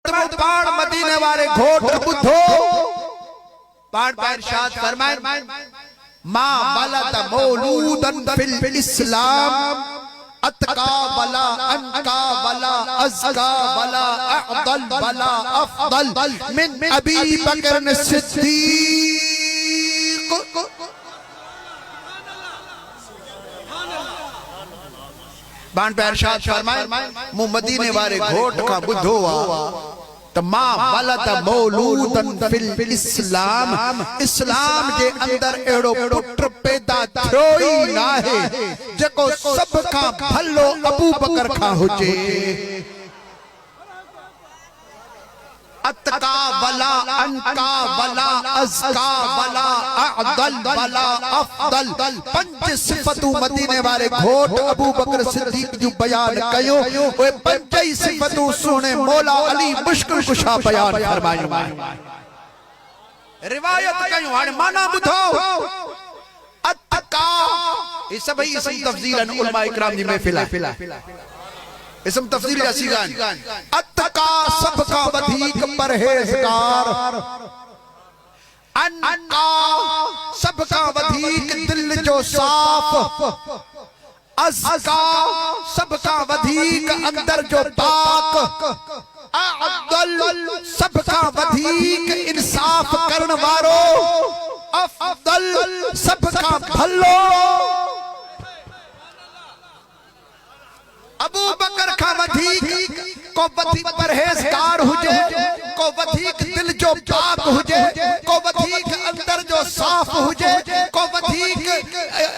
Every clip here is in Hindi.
पाण मदीने वाले घोट बुद्धो पाण पर इरशाद फरमाए मा बलत मौलूदन फिल इस्लाम अतका बला अनका बला अज़का बला अफ़दल बला अफ़दल मिन अबी बकर सिद्दीक। बाण पे इरशाद फरमाए मु मदीने वाले घोट का बुद्धो तमा बलत मौलूदन फिल इस्लाम इस्लाम के अंदर एड़ो पुत्र पैदा थ्योई ना है जको सब का भलो अबू बकर खा हुजे। अतका बला अनका बला अज़का बला अफ़दल बला अफ़दल पंज सिफतू मदीने वाले घोट अबू बकर सिद्दीक जो बयान कयो ओए पंज ही सिफतू सुने मौला अली मुश्किल कुशा बयान फरमायो। रिवायत कयो हाने माना बुधो अतका ये सभई इसम तफसीलन उलमा इकराम जी महफिल इसम तफसील या सीगान अतका सबका वधीक परहेजगार अनका सबका वधीक दिल जो साफ अज़का सबका वधीक अंदर जो पाक अफ़दल सबका वधीक इंसाफ करन वारो अफ़दल सबका भलो अबू बकर का वधीक को वधीक परहेजगार हुजे को वधीक दिल जो पाक हुजे को वधीक अंदर जो साफ हुजे को वधीक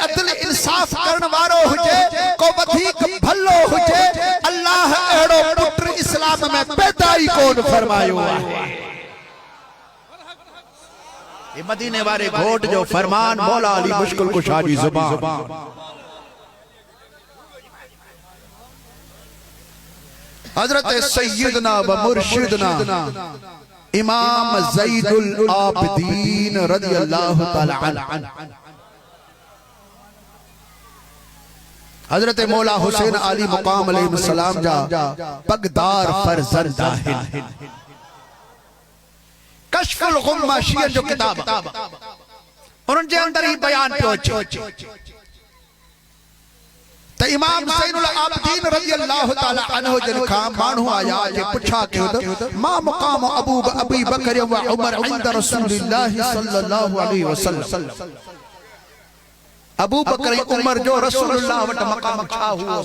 अदल इंसाफ करन वारो हुजे को वधीक भलो हुजे अल्लाह एड़ो पुत्र इस्लाम में पैदा ही कौन फरमायो है। ये मदीने वाले घोट जो फरमान मौला अली मुश्किल कुशा दी जुबान हजरत सैयदना व मुर्शिदना इमाम ज़ैनुल आबिदीन रज़ियल्लाहु तआला अन्हु हजरत मौला हुसैन अली मुकाम अलैहिस्सलाम जा पगदार फर्जंद है। कश्फुल गुम्मा शिया जो किताब उन जे अंदर ही बयान पियो तो इमाम ज़ैनुल आबिदीन रज़ियल्लाहु तआला अन्हु जन खा मानू आया जे पुछा के मा मकाम अबी बकर व उमर इंद रसूलुल्लाह सल्लल्लाहु अलैहि वसल्लम अबू बकर उमर जो रसूलुल्लाह वट मकाम छा हुओ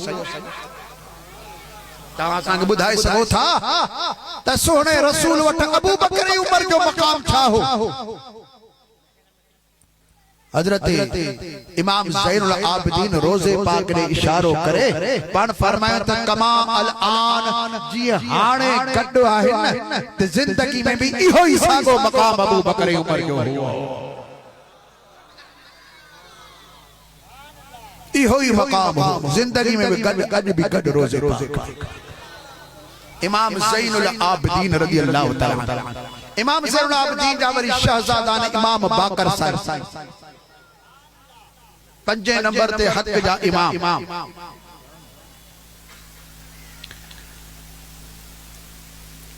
तवा संग बुधाई सको था त सोने रसूल वट अबू बकर उमर जो मकाम छा हो। हजरत इमाम ज़ैनुल आबिदीन रोज़े पाक ने इशारो करे पण फरमाया त कमा अल आन जी हाने गड आहे न ते जिंदगी में भी इहो ही सागो मकाम अबू बकर उमर जो हुओ इहो ही मकाम हो जिंदगी में भी गड भी गड रोज़े पाक इमाम ज़ैनुल आबिदीन रज़ियल्लाहु तआला इमाम ज़ैनुल आबिदीन जावरी शहजादा ने इमाम बाकर साहब पंजे नंबर ते हक जा इमाम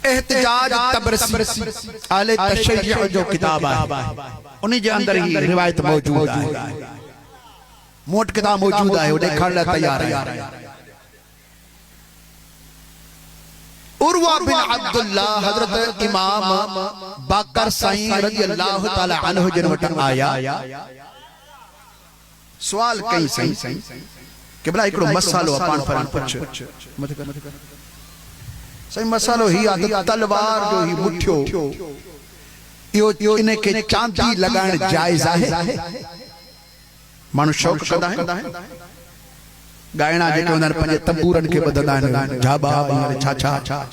एहतिजाज तबरसी आले तशय्युअ जो किताब है उन्हीं जे अंदर ही रिवायत मौजूद है मोट किताब मौजूद है वो देखण ला तैयार है। उर्वा बिन अब्दुल्लाह हजरत इमाम बाकर साईं रज़ियल्लाहु तआला अन्हु जन वट आया सवाल कई सही कि भला एकड़ो मसालो पाण फरन पुछ मत कर सही मसालो ही आ तलवार जो ही मुठियो यो इने के चांदी लगाण जायज है मानु शौक कंदा है गायना जेके उनर पंजे तंबूरन के बदंदा है झाबा छा छा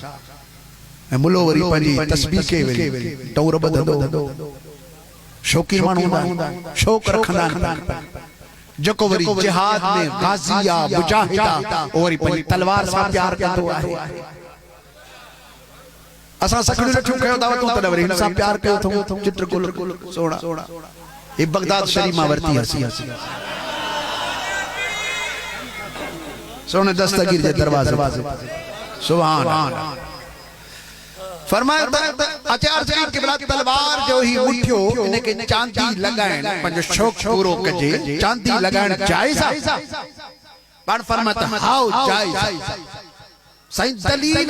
ए मुलोवरी पंजी तस्बीह के वेले टौर बदंदो शौकी मानु हुंदा शौक रखंदा जको वरी जिहाद में गाजिया मुजाहिदा और पंजी तलवार सा प्यार कंदो आहे असा सकड़ी रखियो कयो दावतो तलवार इन सा प्यार कयो थो चित्रकुल सोना ये बगदाद शरीफ में वर्ती हसी सोने दस्तगीर जे दरवाजे सुभान फरमाया आचार्य जी के बिला तलवार जो ही मुठियो इनके चांदी लगाएं पंज शौक पूरो कजे चांदी लगाएं जायज़ पाण फरमाता हाउ जायज़ सही दलील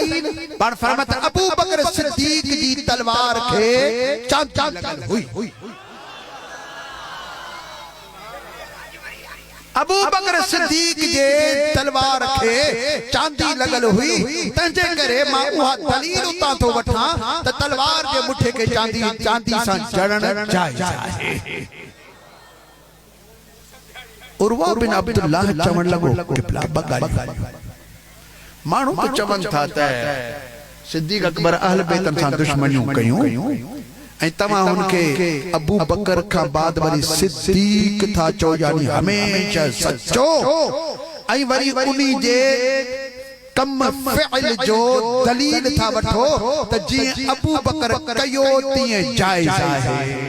पाण फरमाता अबू बकर सिद्दीक जी तलवार खे चांदी लगल हुई अबू बकर सिद्दीक जे तलवार खे चांदी लगल हुई तंजे करे मां उहा दलील उतां तो वठा त तलवार जे मुठे के चांदी सां जड़न जायज़ आहे। उर्वा बिन अब्दुल्लाह चवण लगो किबला बगाई मानू तो चवन था त सिद्दीक अकबर अहल बैतन सां दुश्मनियूं कयूं ऐं तव्हां उनके अबू बकर का बाद वरी सिद्दीक था चो यानी हमेशा सच्चो ऐं वरी उनी जे कम फ़िल जो दलील था वठो त जी अबू बकर कयो तीअं जायज़ आहे।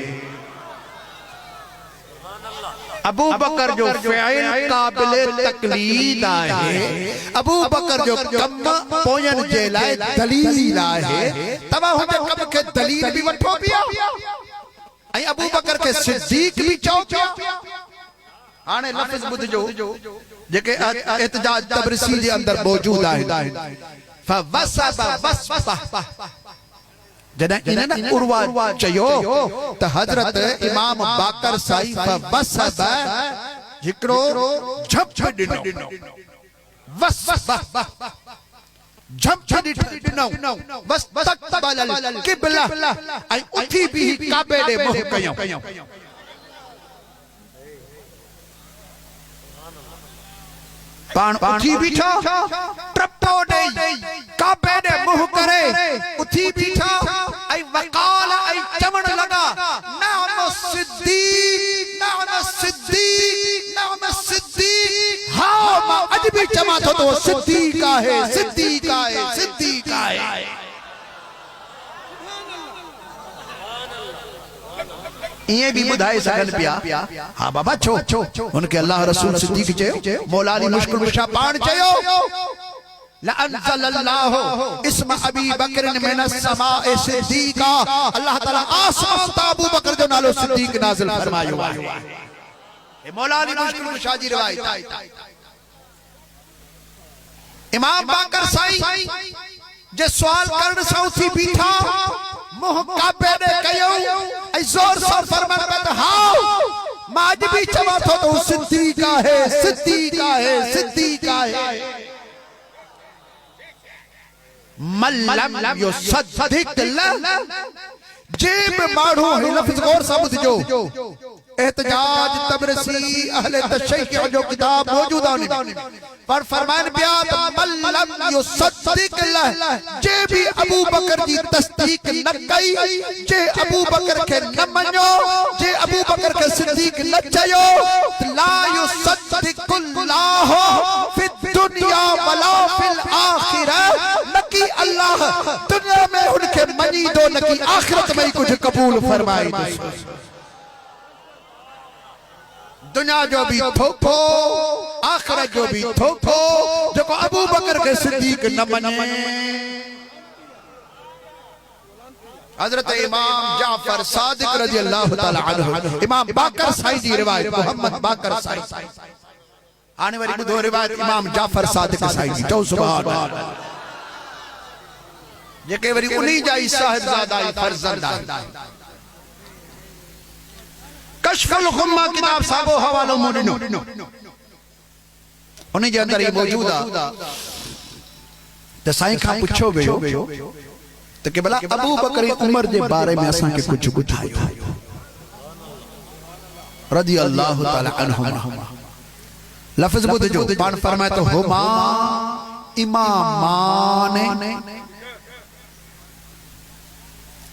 अबू बकर जो फ़िल काबिल तक़लीद आहे अबू बकर जो कम पोयन जे लाइ दलील आहे तव्हां हुन कम के दलील भी वठो पिया ऐं अबू बकर के सिद्दीक भी चओ पिया। हाणे लफ़्ज़ ॿुधजो जेके एहतिजाज तबरसी जे अंदर मौजूद आहे फवसब वसफ़ जॾहिं इन उर्वा चयो त हज़रत इमाम बाकर साई फवसब हिकिड़ो झप ॾिनो वसफ़ झप ॾिनो बस तक़बल क़िबला ऐं उथी भी काबे ॾे मुंह कयूं पाण उथी बीठा ट्रपो ॾेई काबे ॾे मुंह करे उथी बीठा ऐं वकाल ऐं चवण लगा नाम सिद्दीक नाम सिद्दीक नाम सिद्दीक हां मां अॼु भी चवां थो तो सिद्दीक आहे सिद्दीक आहे सिद्दीक आहे। ये भी बुधाए सकन पिया हां बाबा छो उनके अल्लाह रसूल सिद्दीक चयो मौला अली मुश्किल मुशा पाण चयो ला अनज़लल्लाहु इस्म अबी बकर मिन अस्समाए सिद्दीका अल्लाह ताला आसमान ता अबू बकर जो नालो सिद्दीक नाज़िल फरमायो आहे। ए मौला अली मुश्किल मुशा जी रिवायत इमाम बाकर साईं जे सवाल करण सां उथी बीठा मुंह काबे दे कयो ऐं जोर सां फरमान पे हां मां अॼु भी चवां थो तो सिद्दीक आहे सिद्दीक आहे सिद्दीक आहे। मल्लम युसद्दिक जे बि माण्हू ही लफ़्ज़ गौर सां ॿुधजो एहतिजाज तबरसी अहले तशय्युअ जो किताब मौजूद आहे पर फरमान पिया मल्लम युसद्दिक जे भी अबू बकर जी तस्दीक न कई जे अबू बकर के न मञो जे अबू बकर के सिद्दीक न चयो ला युसद्दिकुल्लाह फि दुनिया वला फिल आखिरह नकी अल्लाह दुनिया में उनके मनी दो नकी आखिरत में कुछ कबूल फरमाई दो। दुनिया जो भी थोको आखिरत जो भी थोको जो अबू बकर के सिद्दीक न मने। हजरत इमाम जाफर सादिक रजी अल्लाह ताला अन्हु इमाम बाकर साई जी रिवायत मोहम्मद बाकर साई आने वाली ॿुधो रिवायत इमाम जाफर सादिक साई जी चओ सुभान अल्लाह जेके वरी उन्हीं जा साहिबजादा फर्जंद कश्फुल गुम्मा किताब साबो हवालो मोडिनो उन्हीं जे अंदर ये मौजूद आ त साईं खां पुछो वियो त के भला अबू बकर उमर जे बारे में असां के कुछ ॿुधायो रज़ी अल्लाह ताला अन्हुमा लफ्ज़ ॿुधजो पाण फरमाए तो हुमा इमामान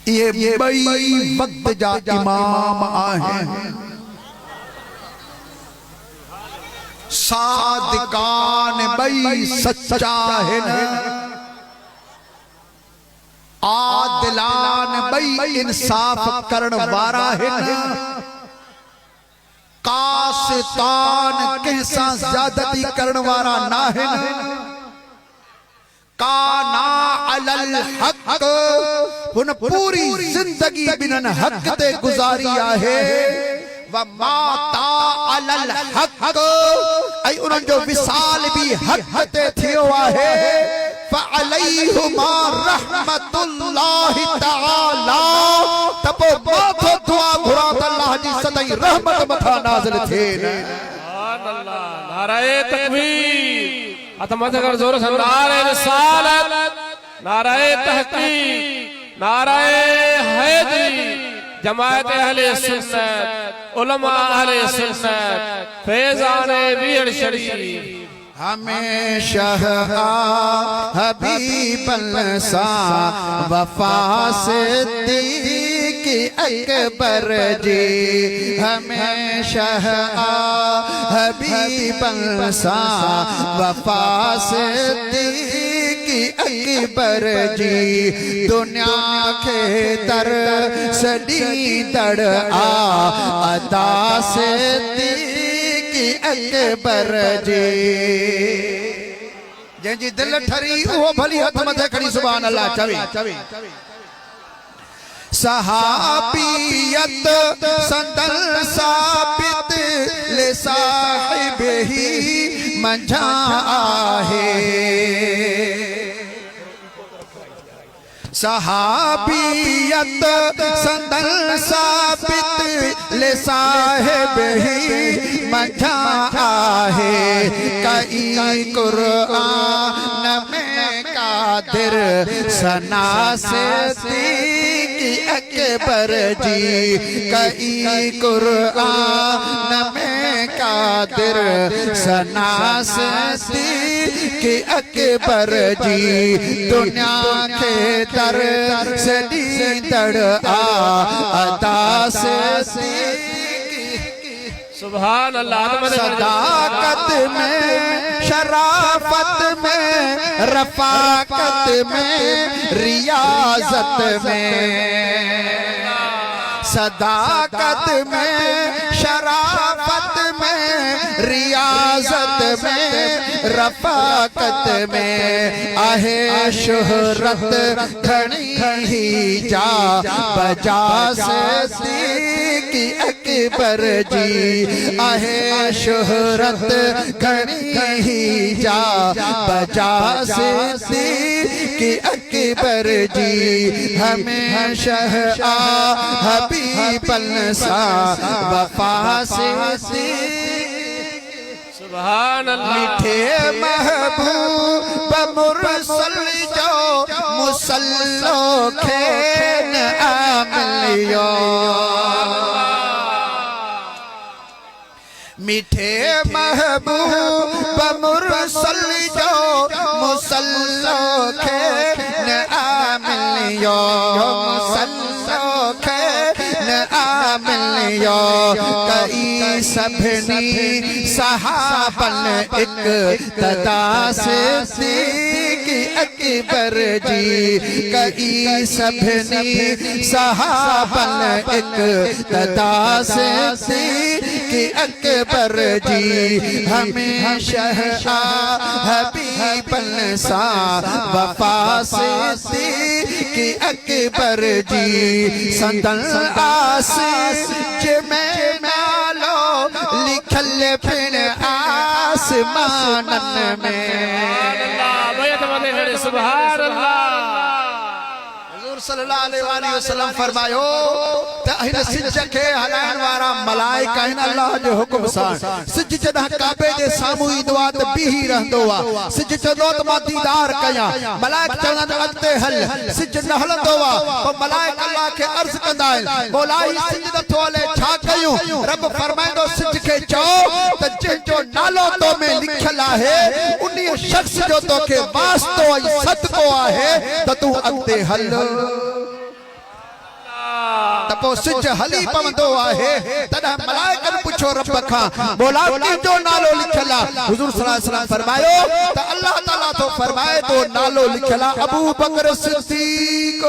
ये बई वक्त जा इमाम आहिनि सादिकान बई सच्चा आहिनि आदिलान बई इंसाफ करण वारा आहिनि कासितान कंहिंसां ज़्यादती करण वारा न आहिनि काना अलल हक हुन पूरी जिंदगी बिनन हक ते गुजारी आहे व माता अलल हक ऐं उन्हनि जो विसाल भी हक ते थियो आहे फअलैहुमा रहमतुल्लाहि तआला तपो माथो दुआ घुरा त अल्लाह जी सदाई रहमत मथा नाज़िल थिए सुभान अल्लाह नाराए तकबीर अतमत कर जोर से नारे रिसालत नारे तहकीक नारे हैदरी जमात अहले सुन्नत उलमा अहले सुन्नत फैजाने बीड़ शरीफ हमेशा हबीबल सा वफा सिद्दीक़ अकबर जी हमेशा हबीबल सा वफा सिद्दीक़ अकबर जी दुनिया के दर सदी दड़ अदा सिद्दीक़ अकबर जी जंहिंजी दिल ठरी उहो भली हथ मथे खड़ी सुभान अल्लाह चवे सहाबियत संदल साबित ले साहिब ही मंझा आहे सहाबियत संदल साबित ले साहिब ही मंझा आहे कई कुरान में कादिर सना सिद्दीक़ अकबर जी कई कुरान में कादिर सना सिद्दीक़ अकबर जी दुनिया के दर सदी दड़ अदा सिद्दीक़ सुभान अल्लाह सदाकत में शराफत में रफाकत में रियाजत में सदाकत में शराफत में रियाजत में रफाकत में आहे शोहरत घणी ही जा बजा सिद्दीक़ अकबर जी आहे शोहरत घणी ही जा बजा सिद्दीक़ अकबर जी हमेशा हबीबल सा वफा सिद्दीक़ सुभान अल्लाह मीठे महबूब मुरसल जो मुसल्लो खेन आमलियो मीठे महबूब मुरसल जो मुसल्लो खेन आमलियो मुसल्लो खेन आमलियो कई सभनी सहाबन इक़्तिदा सिद्दीक़ अकबर जी कई सभनी सहाबन इक़्तिदा सिद्दीक़ अकबर जी हमेशा हबीबल सा वफा सिद्दीक़ अकबर जी संदल आसीस में मालो लिखल फिर आसमानन में सुभान अल्लाह हुजूर सल्लल्लाहु अलैहि वसल्लम फरमायो त हिन सिज के हलाइण वारा मलाइका हिन अल्लाह जो हुक्म सां सिज जॾहिं काबे जे साम्हूं ईंदो आहे त बीही रहंदो आहे सिज चवंदो त मां दीदार कयां मलाइक चवंदा त अॻिते हल सिज न हलंदो आहे पोइ मलाइक अल्लाह खे अर्ज़ कंदा आहिनि मौला ही सिज नथो हले छा कयूं रब फरमाईंदो सिज खे चओ त जंहिंजो नालो तो में लिखियल आहे उन शख़्स जो तोखे वास्तो ऐं सदको आहे त तूं अॻिते हल तपो सिज हली पवंदो आहे तॾहिं मलाइकनि पुछो रब खां मौला कंहिंजो नालो लिखियल आहे हुजूर सल्लल्लाहु अलैहि वसल्लम फरमायो त अल्लाह ताला तो फरमाए तो नालो लिखियल आहे अबू बकर सिद्दीक़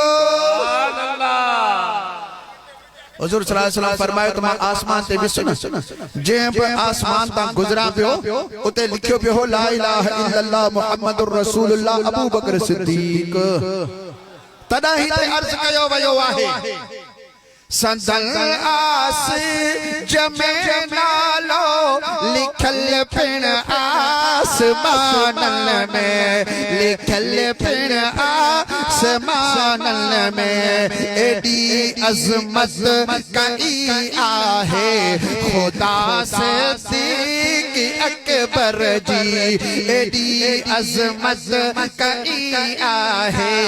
हुजूर सल्लल्लाहु अलैहि वसल्लम फरमायो त मां आसमान ते विस न जे पे आसमान ता गुजरा पियो उते लिखियो पियो ला इलाहा इल्लल्लाह मुहम्मदुर रसूलुल्लाह अबू बकर सिद्दीक तदा ही ते अर्ज कयो वयो आहे संदन आस जमे नालो लिखल पिण आसमानन में लिखल पिण आसमानन में एडी अजमत कई आहे खुदा से सिद्दीक अकबर जी एडी अजमत कई आहे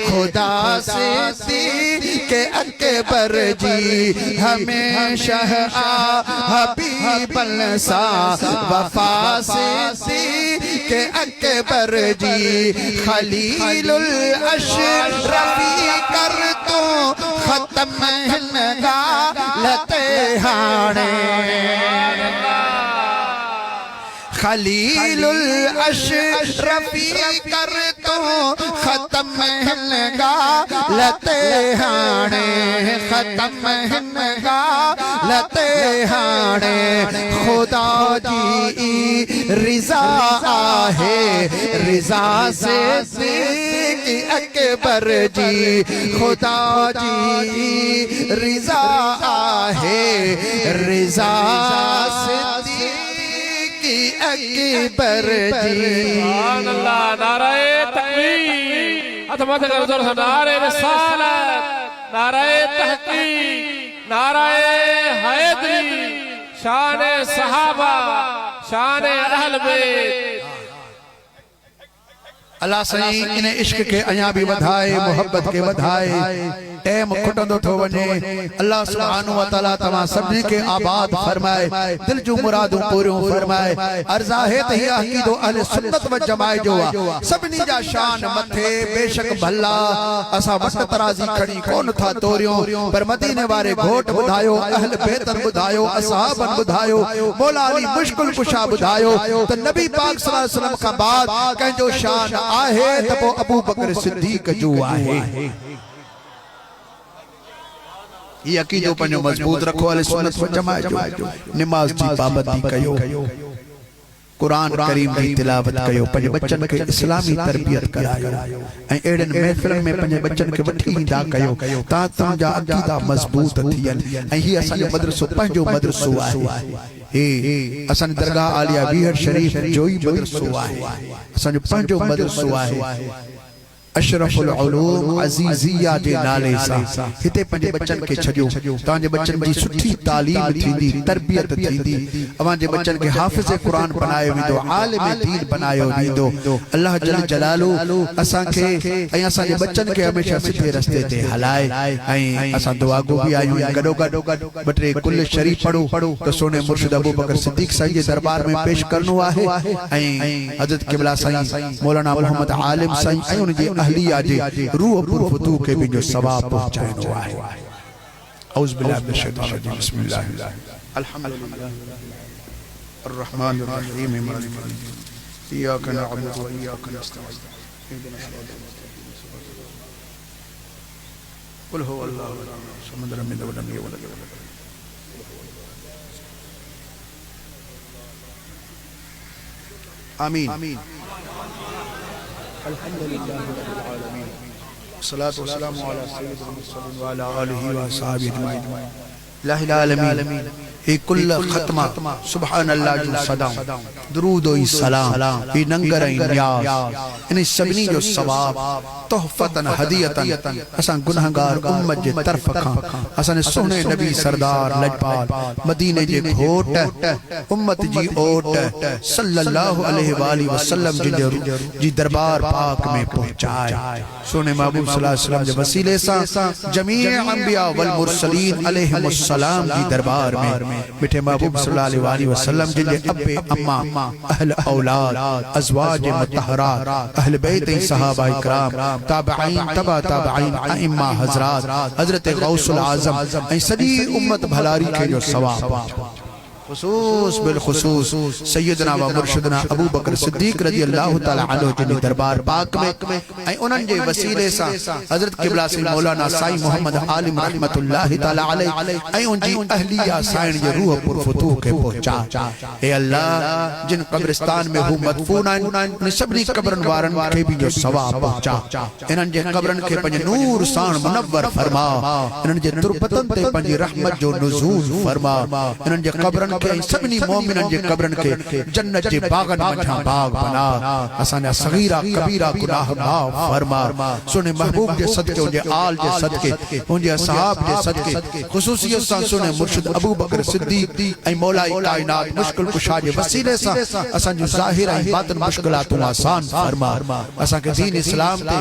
खुदा से सिद्दीक अकबर जी हमेशा हबीबन सा वफा से के अकबर जी खलीलुल अशरफी कर तो खत्म लते हाणे खलीलुल अशरफी कर तो खत्म लते हाणे खत्म लते हाणे खुदा जी रिजा आहे रिजा से सिद्दीक अकबर जी खुदा जी रिजा आहे रिजा सिद्दीक अकबर जी सुभान अल्लाह नाराए तकबीर अथ मत कर जोर से नारे रिसालत नाराए तहकीक नाराए हैदरी शान सहाबा शान अहल बैत अल्लाह सही इन इश्क के अया भी वधाए मोहब्बत के वधाए टाइम खुटंदो थो वने अल्लाह सुब्हानहु व तआला तमा सभी के आबाद फरमाए दिल जो मुरादों पूरो फरमाए अर्ज़ आहे त हिया अकीदो अहले सुन्नत व जमात जो सभनी जा शान मथे बेशक भला असा वट तराजी खड़ी कोन था तोरियो पर मदीने वारे घोट बुधायो अहल बेहतर बुधायो असहाबन बुधायो मौला अली मुश्किल कुशा बुधायो त नबी पाक सल्लल्लाहु अलैहि वसल्लम का बाद कंजो शान आहे त पो अबू बकर सिद्दीक जो आहे ये अकीदो पंजो मजबूत रखो अहले सुन्नत व जमात जो नमाज जी पाबंदी कयो कुरान करीम की तिलावत कयो पंजे बच्चन के इस्लामी तरबियत करायो ए एड़न महफिल में पंजे बच्चन के वठी इंदा कयो ता तुम जा अकीदा मजबूत थियन ए ही असन मदरसो पंजो मदरसो आहे ए असन दरगाह आलिया बीहर शरीफ जो ही मदरसो आहे असन पंजो मदरसो आहे अशरफुल उलूम अजीजिया जे नाले सा हिते पंजे बच्चन के छजो तांजे बच्चन जी सुठी तालीम थींदी तरबियत थींदी अवां जे बच्चन के हाफिज़ कुरान बनायो वेंदो आलिम दीन बनायो वेंदो अल्लाह जल जलालु असा के ऐं असा जे बच्चन के हमेशा सीधे रस्ते ते हलाए ऐं असा दुआ गो भी आयो गडो गडो बटरे कुल शरीफ पढ़ो तो सोने मुर्शिद अबू बकर सिद्दीक साईं जे दरबार में पेश करनो आहे ऐं हजरत क़िबला साईं मौलाना मोहम्मद आलिम साईं ऐं उन जे अहलिया जे रूह पुरफतू के भी जो सवाब पहुंचाइनो आहे औज़ बिल्लाहि मिनश शैतानिर रजीम बिस्मिल्लाह अल्हम्दुलिल्लाह अर्रहमानिर रहीम मालिकिल यौम इय्याका नअबुदु व इय्याका नस्तईन इहदिनस सिरातल मुस्तक़ीम कुल हुवल्लाहु अहद समद लम यलिद वलम यूलद आमीन अल्हम्दुलिल्लाह रब्बिल आलमीन सलातु वस्सलामु अला सय्यिदिल मुरसलीन व अला आलिहि व अस्हाबिहि अजमईन लाहिल आलमीन ए कुल खत्मा सुभान अल्लाह जो सदा दुरूद व सलाम ए नंगर नियाज इन सबनी जो सवाब तोहफतन हदियतन असा गुनाहगार उम्मत जे तरफ का असन सोने नबी सरदार लजपाल मदीने जे घोट उम्मत जी ओट सल्लल्लाहु अलैहि वसल्लम जी दरबार पाक में पहुंचाए सोने महबूब सल्लल्लाहु अलैहि वसल्लम जे वसीले सा जमी अंबिया वल मुरसलीन अलैहिमुस्सलाम जी दरबार में मिठे महबूब सल्लल्लाहु अलैहि वसल्लम जिनके अब्बे अम्मा अहल औलाद अज़वाज मुतहरात अहल बैत सहाबा इकराम ताबईन तबा ताबईन अइम्मा हजरात हजरत गौसुल आजम ए सदी उम्मत भलारी के जो सवाब खुसूस बिलखुसूस सैयदना व मुर्शिदना अबू बकर सिद्दीक रज़ी अल्लाह तआला अन्हु जे दरबार पाक में ऐं उन्हनि जे वसीले सां हज़रत क़िबला से मौलाना साईं मोहम्मद आलिम रहमतुल्लाहि तआला अलैहि ऐं उनजी अहलिया साईं जे रूह पुरफुतूह खे पहुचा। हे अल्लाह जिन कब्रिस्तान में हू मदफून आहिनि उन सभिनी कब्रनि वारनि खे बि जो सवाब पहुचा। इन्हनि जे कब्रनि खे पंहिंजे नूर सां मुनव्वर फरमा। इन्हनि जे तुरबतनि ते पंहिंजी रहमत जो नुज़ूल फरमा। इन्हनि जे कब्रनि खे सभिनी मोमिननि जे कब्रनि खे जन्नत जे बागनि मंझां बाग बना। असांजा सगीरा कबीरा गुनाह माफ़ फरमा। सुने महबूब जे सदके उनजे आल जे सदके उनजे असहाब जे सदके ख़ुसूसियत सां सुने मुर्शिद अबू बकर सिद्दीक ऐं मौलाई कायनात मुश्किल कुशा जे वसीले सां असांजो ज़ाहिर ऐं बातिन मुश्किलातूं आसान फरमा। असांखे दीन इस्लाम ते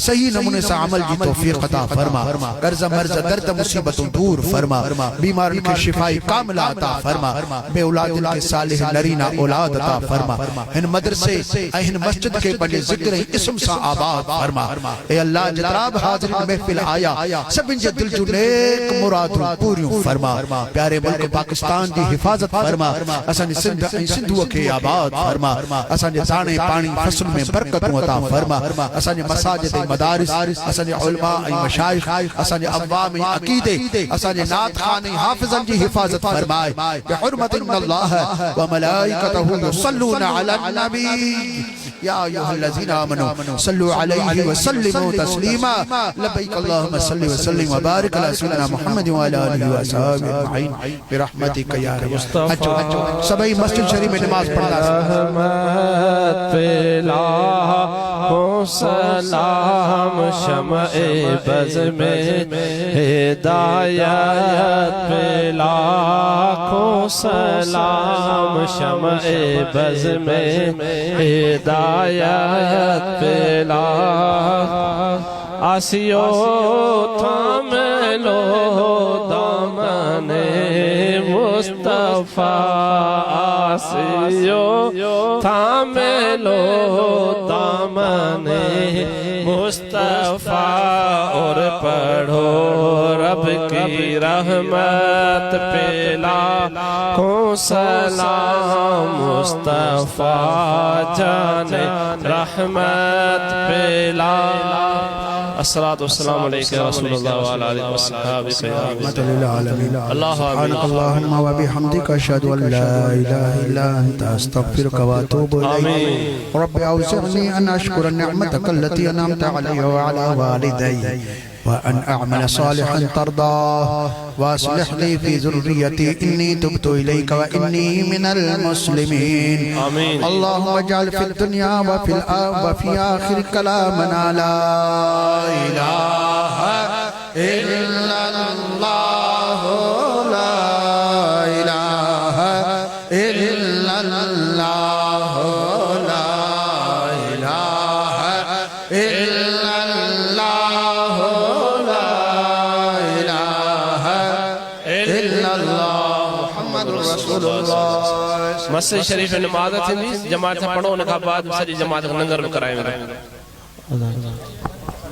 सही नमूने सां अमल जी तौफीक़ अता फरमा। कर्ज़ मर्ज़ दर्द मुसीबतूं दूर फरमा। बीमारनि खे शिफाई कामिला अता फरमा। बे औलादन के सालिह नरीना औलाद अता फरमा। इन मदरसे ऐं इन मस्जिद के पंहिंजे ज़िक्र ऐं इस्म सां आबाद फरमा। ए अल्लाह जितरा बि हाज़िर महफ़िल आया सभिनि जे दिल जूं नेक मुरादूं पूरियूं फरमा। प्यारे मुल्क पाकिस्तान जी हिफ़ाज़त फरमा। असांजे सिंध ऐं सिंधुअ खे आबाद फरमा। असांजे दाणे पाणी फसल में बरकतूं अता फरमा। असांजे मसाजिद ऐं मदारिस असांजे उलमा ऐं मशाइख़ असांजे अवाम ऐं अक़ीदे असांजे नात ख़ान ऐं हाफ़िज़नि जी हिफ़ाज़त फरमाए। बिहुर्मत इन्नल्लाह व मलाइकतहु युसल्लूना अलन नबी या अय्युहल्लज़ीना आमनू सल्लु अलैहि व सल्लिमू तस्लीमा। लब्बैक अल्लाहुम्मा सल्लि व सल्लिम व बारिक अला सय्यिदिना मुहम्मद व अला आलिहि व अस्हाबिहि अजमईन बिरहमतिक या रब। सभी मस्जिद शरीफ में नमाज पढ़ना। रहमत पेला हो सलाम शमए बज़ में हिदायत पेला को सलाम शमए बज़ में हिदायत पेला। आसियो थाम लो दामने मुस्तफा। आसियो थाम लो दामने मुस्तफा और पढ़ो रब की रहमत पेला को सलाम मुस्तफा जाने रहमत पेला। अस्सलातु वस्सलामु अलैका या रसूलल्लाह व अला आलिहि व सहाबिहि रहमतुल्लिल आलमीन। सुब्हानकल्लाहुम्मा व बिहम्दिका अशहदु अन ला इलाहा इल्ला अंता अस्तगफिरुका व अतूबु इलैक। रब्बि औज़िअनी अन अशकुरा निअमतका अल्लती अनअमता अलैया व अला वालिदैया व अन अअमल सालिहन तर्दाह व अस्लिह ली फी ज़ुर्रियती इन्नी तुब्तु इलैका व इन्नी मिनल मुस्लिमीन। अल्लाहुम्मा जअल फिद दुनिया व फी आखिर कलामना ला इलाहा इल्लल्लाह ला इलाहा इल्लल्लाह ला इलाहा इल्लल्लाह ला इलाहा इल्लल्लाह मुहम्मदुर रसूलुल्लाह। मस्जिद शरीफ में नमाज थी जमात से पढ़ो उन का बाद सजी जमात का लंगर में कराए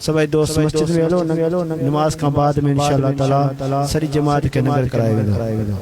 सभी दोस्त मस्जिद में लो नमाज का बाद में इंशाअल्लाह ताला सारी जमात के नगर कराएगा।